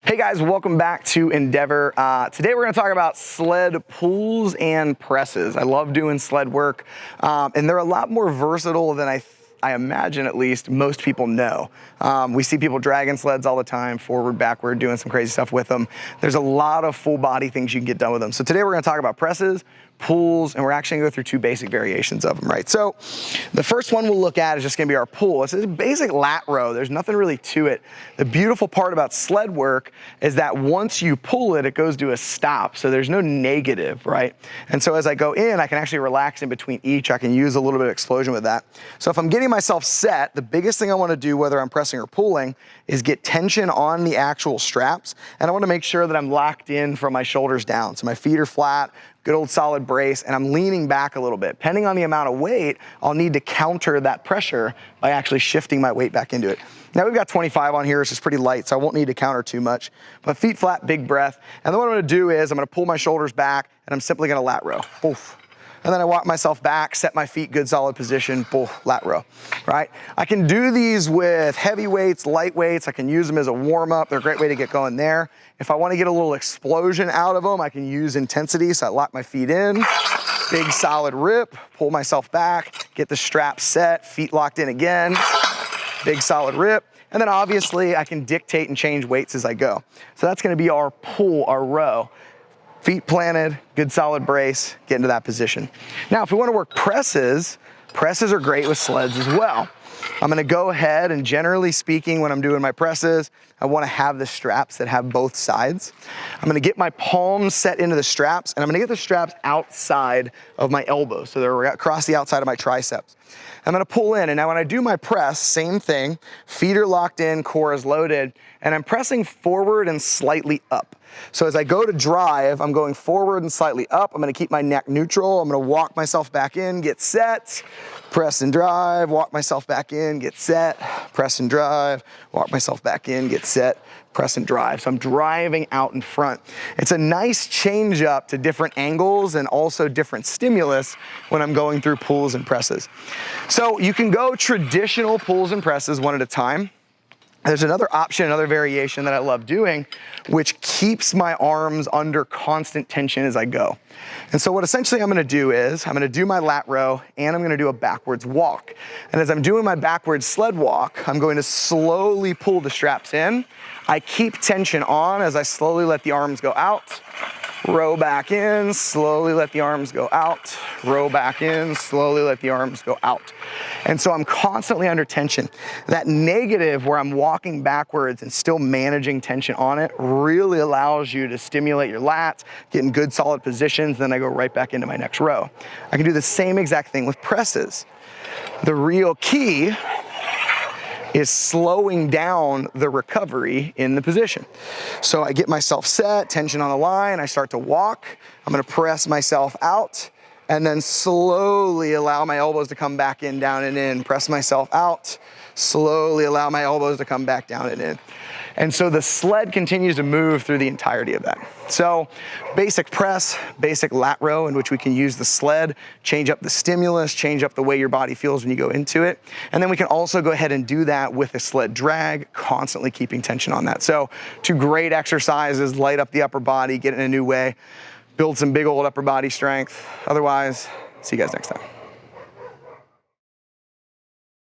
Hey guys, welcome back to Endeavor. Today we're going to talk about sled pulls and presses. I love doing sled work, and they're a lot more versatile than I imagine, at least, most people know. We see people dragging sleds all the time, forward, backward, doing some crazy stuff with them. There's a lot of full body things you can get done with them. So today we're going to talk about presses, pulls, and we're actually going to go through two basic variations of them, right? So the first one we'll look at is just going to be our pull. It's a basic lat row. There's nothing really to it. The beautiful part about sled work is that once you pull it, it goes to a stop. So there's no negative, right? And so as I go in, I can actually relax in between each. I can use a little bit of explosion with that. So if I'm getting myself set, the biggest thing I want to do, whether I'm pressing or pulling, is get tension on the actual straps. And I want to make sure that I'm locked in from my shoulders down. So my feet are flat, good old solid brace, and I'm leaning back a little bit. Depending on the amount of weight, I'll need to counter that pressure by actually shifting my weight back into it. Now we've got 25 on here, so it's pretty light, so I won't need to counter too much. But feet flat, big breath. And then what I'm gonna do is I'm gonna pull my shoulders back, and I'm simply gonna lat row. Oof. And then I walk myself back, set my feet, good solid position, pull, lat row, right? I can do these with heavy weights, light weights. I can use them as a warm up. They're a great way to get going there. If I want to get a little explosion out of them, I can use intensity. So I lock my feet in, big solid rip, pull myself back, get the strap set, feet locked in again, big solid rip. And then obviously I can dictate and change weights as I go. So that's going to be our pull, our row. Feet planted, good solid brace, get into that position. Now, if we want to work presses, presses are great with sleds as well. I'm gonna go ahead and, generally speaking, when I'm doing my presses, I wanna have the straps that have both sides. I'm gonna get my palms set into the straps, and I'm gonna get the straps outside of my elbows, so they're across the outside of my triceps. I'm gonna pull in, and now when I do my press, same thing. Feet are locked in, core is loaded, and I'm pressing forward and slightly up. So as I go to drive, I'm going forward and slightly up. I'm gonna keep my neck neutral. I'm gonna walk myself back in, get set, press and drive, walk myself back in, get set, press and drive, walk myself back in, get set, press and drive. So I'm driving out in front. It's a nice change up to different angles and also different stimulus when I'm going through pulls and presses. So you can go traditional pulls and presses one at a time. There's another option, another variation that I love doing, which keeps my arms under constant tension as I go. And so what essentially I'm gonna do is, I'm gonna do my lat row and I'm gonna do a backwards walk. And as I'm doing my backwards sled walk, I'm going to slowly pull the straps in. I keep tension on as I slowly let the arms go out. Row back in, slowly let the arms go out. Row back in, slowly let the arms go out. And so I'm constantly under tension. That negative where I'm walking backwards and still managing tension on it really allows you to stimulate your lats, get in good solid positions, then I go right back into my next row. I can do the same exact thing with presses. The real key is slowing down the recovery in the position. So I get myself set, tension on the line, I start to walk, I'm gonna press myself out, and then slowly allow my elbows to come back in, down and in, press myself out, slowly allow my elbows to come back down and in. And so the sled continues to move through the entirety of that. So basic press, basic lat row in which we can use the sled, change up the stimulus, change up the way your body feels when you go into it. And then we can also go ahead and do that with a sled drag, constantly keeping tension on that. So two great exercises, light up the upper body, get in a new way, build some big old upper body strength. Otherwise, see you guys next time.